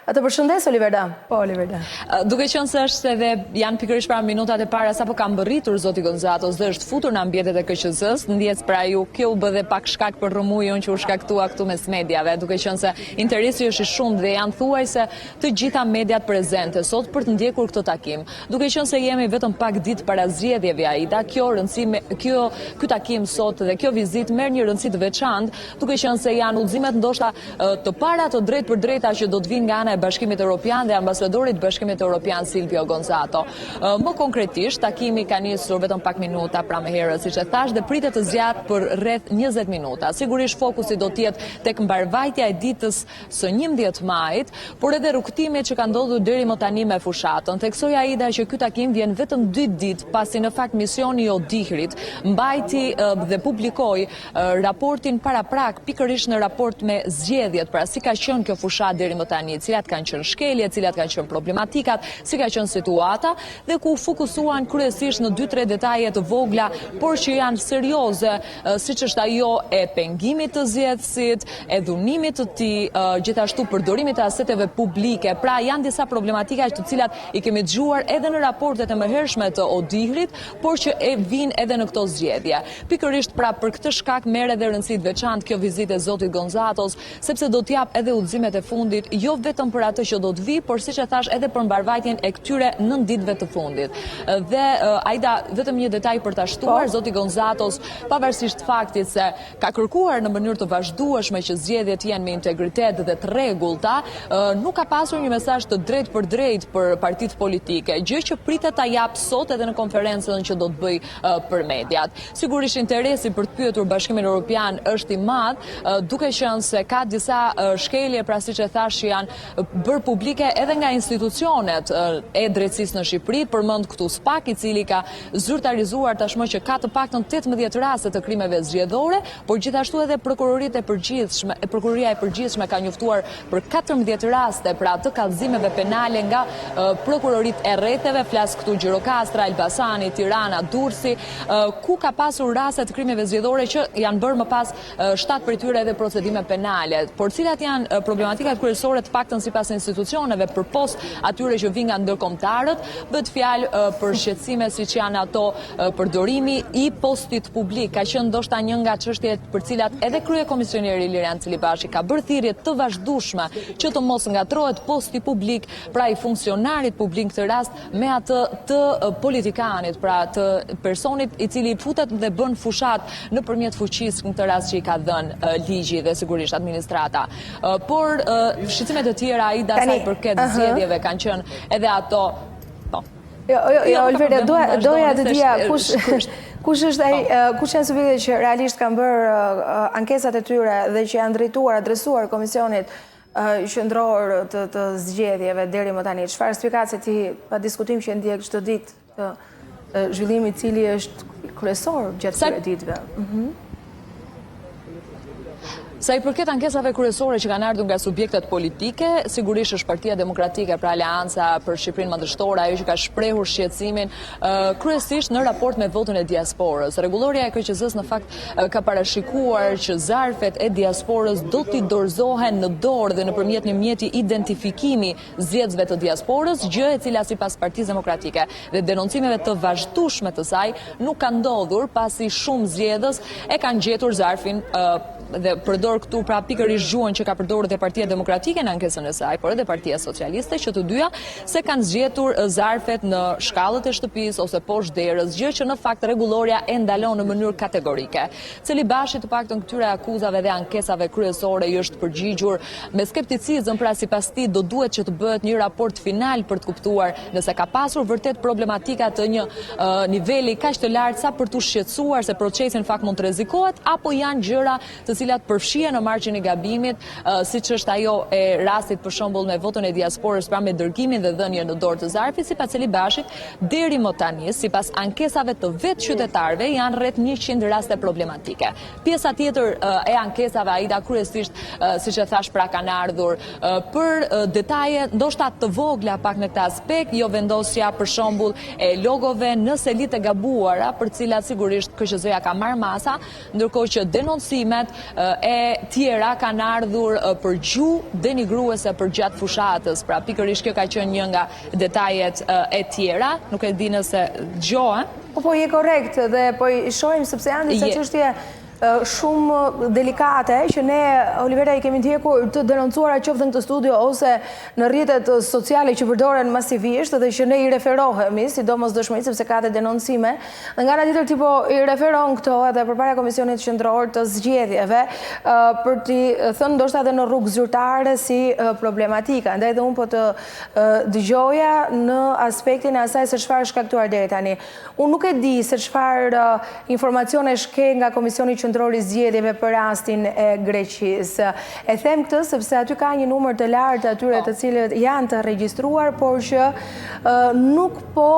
Të përshëndes, Oliverda. Po, Oliverda. Duke qenë se është edhe janë pikërisht para minutat e para sapo ka mbërritur zoti Gonzatos dhe është futur në ambientet e KQZ-s, ndjes pra ju kjo u bë dhe pak shkak për rrëmujën që u shkaktua këtu mes mediave, duke qenë se interesi është i shumtë dhe janë thuajse të gjitha mediat prezente sot për të ndjekur këtë takim. Duke qenë se jemi vetëm pak ditë para zgjedhjeve, Aida, ky takim sot dhe kjo vizitë merr një rëndësi të veçantë, duke qenë se janë udhëzimet ndoshta të para të drejtë për drejta që do të vinë nga ana e Bashkimit Evropian dhe ambasadorit Bashkimit Evropian Silvio Gonzato. Më konkretisht, takimi ka nisur vetëm pak minuta pra më herët, siç e thash, dhe pritet të zgjatë për rreth 20 minuta. Sigurisht fokusi do të jetë tek mbarvajtja e ditës së 11 majit, por edhe rrugtimet që kanë ndodhur deri më tani me fushatën. Theksoj, Aida, që ky takim vjen vetëm 2 ditë pasi në fakt misioni i Odihrit mbajti dhe publikoi raportin paraprak pikërisht në raport me zgjedhjet, pra si ka qenë kjo fushatë deri më tani, cilat kanë qenë shkelje, cilat kanë qenë problematikat, si ka qenë situata, dhe ku fokusuan kryesisht në 2-3 detaje të vogla, por që janë serioze, siç është ajo e pengimit të zgjedhësit, e dhunimit të tij, gjithashtu përdorimit të aseteve publike. Pra janë disa problematika të cilat i kemi dëgjuar edhe në raportet e mëhershme të Odihrit, por që e vinë edhe në këto zgjedhje. Pikërisht pra për këtë shkak merr edhe rëndësi të veçantë kjo vizitë e zotit Gonzatos, sepse do të jap edhe udhëzimet e fundit, jo vetëm për atë që do të vi, por siç e thash edhe për mbarvajtjen e këtyre 9 ditëve të fundit. Dhe Aida, vetëm një detaj për ta shtuar, zoti Gonzatos, pavarësisht faktit se ka kërkuar në mënyrë të vazhdueshme që zgjedhjet jenë me integritet dhe të rregullta, nuk ka pasur një mesazh të drejtë për drejtë për partitë politike, gjë që pritet ta jap sot edhe në konferencën që do të bëj për mediat. Sigurisht interesi për të pyetur Bashkimin Evropian është i madh, duke qenë se ka disa shkelje, pra siç e thash, që janë bërë publike edhe nga institucionet e drejtësisë në Shqipëri, përmend këtu SPAK, i cili ka zyrtarizuar tashmë që ka të paktën 18 raste të krimeve zgjedhore, por gjithashtu edhe Prokuroria e Përgjithshme ka njoftuar për 14 raste pra të kallëzimeve penale nga prokuroritë e rretheve, flas këtu Gjirokastra, Elbasani, Tirana, Durrësi, ku ka pasur raste të krimeve zgjedhore që janë bërë më pas 7 prej tyre edhe procedime penale, por cilat janë problematikat kryesore të paktën sipas institucioneve përpos atyre që vijnë nga ndërkombëtarët, bëhet fjalë për shqetësime siç janë ato përdorimi i postit publik. Ka qenë ndoshta një nga çështjet për cilat edhe kryekomisioneri Lirian Celibashi ka bërë thirrje të vazhdueshme që të mos ngatrohet posti publik, pra i funksionarit publik në këtë rast me atë të politikanit, pra të personit i cili futet dhe bën fushat nëpërmjet fuqisë, në këtë rast që i ka dhënë ligji dhe sigurisht administrata. Por shqetësimet e tjera, Aida, sa i përket zgjedhjeve kanë qenë edhe ato. Jo, Oliverda, doja të dija kush janë subjektet që realisht kanë bërë ankesat e tyre dhe që janë adresuar Komisionit Qendror të zgjedhjeve deri më tani. Çfarë spjegace ti pa diskutim që ndjek çdo ditë të zhvillimit i cili është kryesor gjatë këtyre ditëve? Sa i përket ankesave kryesore që kanë ardhur nga subjektet politike, sigurisht është Partia Demokratike, pra Aleanca për Shqipërinë Madhështore, ajo që ka shprehur shqetësimin kryesisht në raport me votën e diasporës. Rregulloria e KQZ-s në fakt ka parashikuar që zarfet e diasporës do t'i dorëzohen në dorë dhe nëpërmjet një mjeti identifikimi zgjedhësve të diasporës, gjë e cila sipas Partisë Demokratike dhe denoncimeve të vazhdueshme të saj nuk ka ndodhur pasi shumë zgjedhës e kanë gjetur zarfin dhe përdor këtu pra pikërisht gjuhën që ka përdorur dhe Partia Demokratike në ankesën e saj, por edhe Partia Socialiste, që të dyja se kanë zgjetur zarfet në shkallët e shtëpisë ose poshtë derës, gjë që në fakt rregulloria e ndalon në mënyrë kategorike. Celibashi të paktën këtyre akuzave dhe ankesave kryesore i është përgjigjur me skepticizëm, pra sipas tij do duhet që të bëhet një raport final për të kuptuar nëse ka pasur vërtet problematika të një niveli kaq të lartë sa për të shqetësuar se procesi në fakt mund të rrezikohet, apo janë gjëra të cilat përfshihen në margjin e gabimit, siç është ajo e rastit për shembull me votën e diasporës, pra me dërgimin dhe dhënien në dorë të zarfit. Sipas Celibashit, deri më tani, sipas ankesave të vetë qytetarëve, janë rreth 100 raste problematike. Pjesa tjetër e ankesave, Aida, kryesisht siç e thash, pra kanë ardhur për detaje ndoshta të vogla pak në këtë aspekt, jo vendosja për shembull e logove në selit e gabuara, për cilat sigurisht KQZ-ja ka marrë masa, ndërkohë që denoncimet e tjera kanë ardhur për gjuhë denigruese për gjatë fushatës. Pra pikërisht kjo ka qenë një nga detajet e tjera, nuk e di nëse dëgjohen. Po je korrekt dhe po i shohim sepse janë disa çështje shumë delikate që ne, Olivera, i kemi ndjekur të denoncuara qoftë në këtë studio ose në rrjetet sociale që përdoren masivisht dhe që ne i referohemi, sidomos dëshmërisht sepse ka të denoncime. Dhe nga ana tjetër tipo i referon këto edhe përpara Komisionit Qendror të Zgjedhjeve për t'i thënë ndoshta edhe në rrugë zyrtare si problematika. Andaj edhe unë po të dëgjoja në aspektin e asaj se çfarë shkaktuar deri tani. Unë nuk e di se çfarë informacione shke nga Komisioni Qendror i Zgjedhjeve për rastin e Greqisë. E them këtë sepse aty ka një numër të lartë atyre të cilët janë të regjistruar, por që nuk po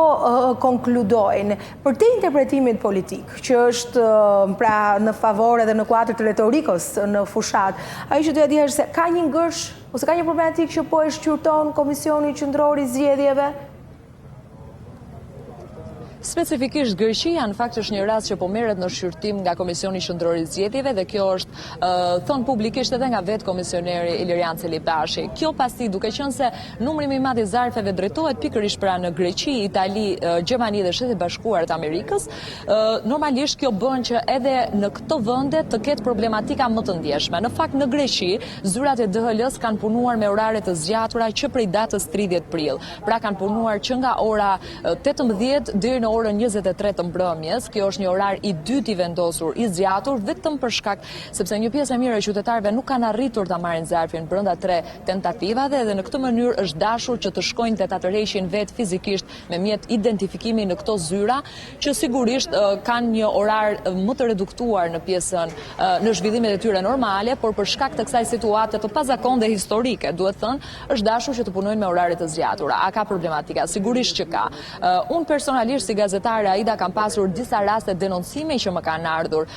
konkludojnë. Për te interpretimit politik, që është pra në favor edhe në kuadër të retorikës në fushat, ai që doja di është se ka një ngërsh ose ka një problematik që po e shqyrton Komisioni Qendror i Zgjedhjeve? Specifikisht Greqia në fakt është një rast që po merret në shqyrtim nga Komisioni Qendror i Zgjedhjeve dhe kjo është thënë publikisht edhe nga vetë komisioneri Ilirian Celibashi. Kjo pasi duke qenë se numri më i madh i zarfeve drejtohet pikërisht pra në Greqi, Itali, Gjermani dhe Shtetet Bashkuara të Amerikës, normalisht kjo bën që edhe në këto vende të ketë problematika më të ndjeshme. Në fakt në Greqi, zyrat e DHL-s kanë punuar me orare të zgjatura që prej datës 30 prill. Pra kanë punuar që nga ora 18 deri në orën 23 të mbrëmjes. Kjo është një orar i dytë i vendosur, i zgjatur vetëm për shkak sepse një pjesë e mirë e qytetarëve nuk kanë arritur ta marrin zarfin brenda 3 tentativave dhe në këtë mënyrë është dashur që të shkojnë dhe ta tërheqin vetë fizikisht me mjet identifikimi në këto zyra, që sigurisht kanë një orar më të reduktuar në pjesën në zhvillimet e tyre normale, por për shkak të kësaj situate të pazakonte historike, duhet thënë, është dashur që të punojnë me orare të zgjatura. A ka problematika? Sigurisht që ka. Unë personalisht si gazetare Aida kam pasur disa raste denoncime që më kanë ardhur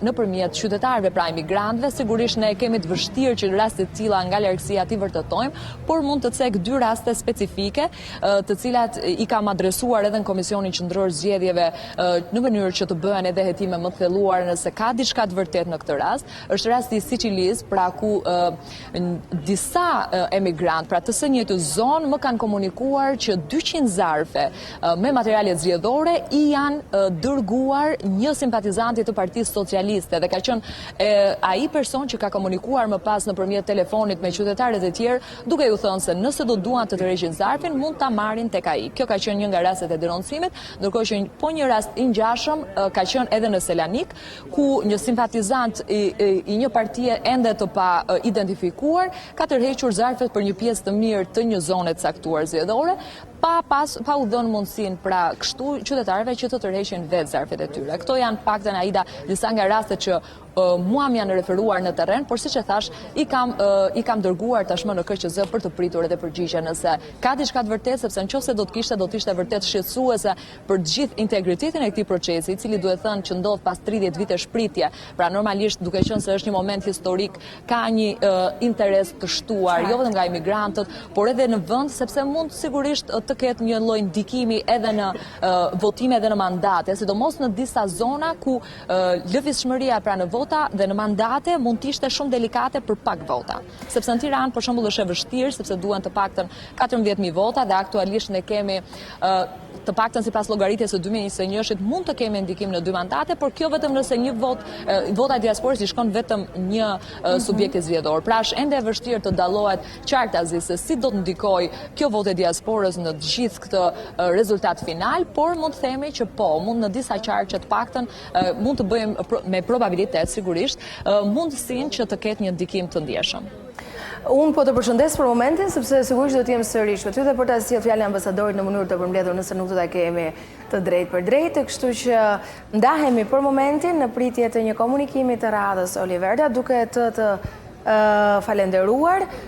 nëpërmjet qytetarëve, pra emigrantëve. Sigurisht ne kemi të vështirë që raste të tilla nga largësia ti vërtetojmë, por mund të cek dy raste specifike, të cilat i kam adresuar edhe në Komisionin Qendror Zgjedhjeve në mënyrë që të bëhen edhe hetime më të thelluara nëse ka diçka të vërtetë në këtë rast. Është rasti i Sicilisë, pra ku disa emigrant, pra të së njëjtës zonë, më kanë komunikuar që 200 zarfe me materiale zgjedhore i janë dërguar një simpatizanti të Partisë Socialiste dhe ka qenë ai person që ka komunikuar më pas nëpërmjet telefonit me qytetarët e tjerë, duke ju thënë se nëse do duan të tërheqin zarfin, mund ta marrin tek ai. Kjo ka qenë një nga rastet e denoncimit, ndërkohë që po një rast i ngjashëm ka qenë edhe në Selanik, ku një simpatizant i një partie ende të pa identifikuar ka tërhequr zarfet për një pjesë të mirë të një zone të caktuar zgjedhore, pa u dhënë mundësinë pra kështu qytetarëve që të tërheqin vetë zarfet e tyre. Këto janë paktën Aida disa nga rastet që mua më janë referuar në terren, por siç e thash, i kam dërguar tashmë në KQZ për të pritur edhe përgjigje nëse ka diçka të vërtetë, sepse nëse do të ishte vërtet shqetësuese për të gjithë integritetin e këtij procesi, i cili duhet thënë që ndodh pas 30 vite shpritje. Pra normalisht duke qenë se është një moment historik, ka një interes të shtuar, jo vetëm nga imigrantët, por edhe në vend, sepse mund sigurisht të ketë një lloj ndikimi edhe në votime dhe në mandate, sidomos në disa zona ku lëvizshmëria pra në vota dhe në mandate mund të ishte shumë delikate për pak vota. Sepse në Tiranë për shembull është e vështirë sepse duhen të paktën 14.000 vota dhe aktualisht ne kemi të paktën sipas llogaritjes së 2021-shit mund të kemi ndikim në 2 mandate, por kjo vetëm nëse një vota e diasporës i shkon vetëm një subjekti zgjedhor. Pra është ende e vështirë të dallohet qartazi se si do të ndikojë kjo votë e diasporës në të gjithë këtë rezultat final, por mund të themi që po, mund në disa qarqe të paktën mund të bëjmë me probabilitet sigurisht mundësinë që të ketë një ndikim të ndjeshëm. Unë po të përshëndes për momentin, sepse sigurisht do t'jem sërish për ty dhe për të asjell fjalën e ambasadorit në mënyrë të përmbledhur nëse nuk do ta kemi të drejtë për drejtë, kështu që ndahemi për momentin në pritje të një komunikimi të radhës Olivera, duke të falenderuar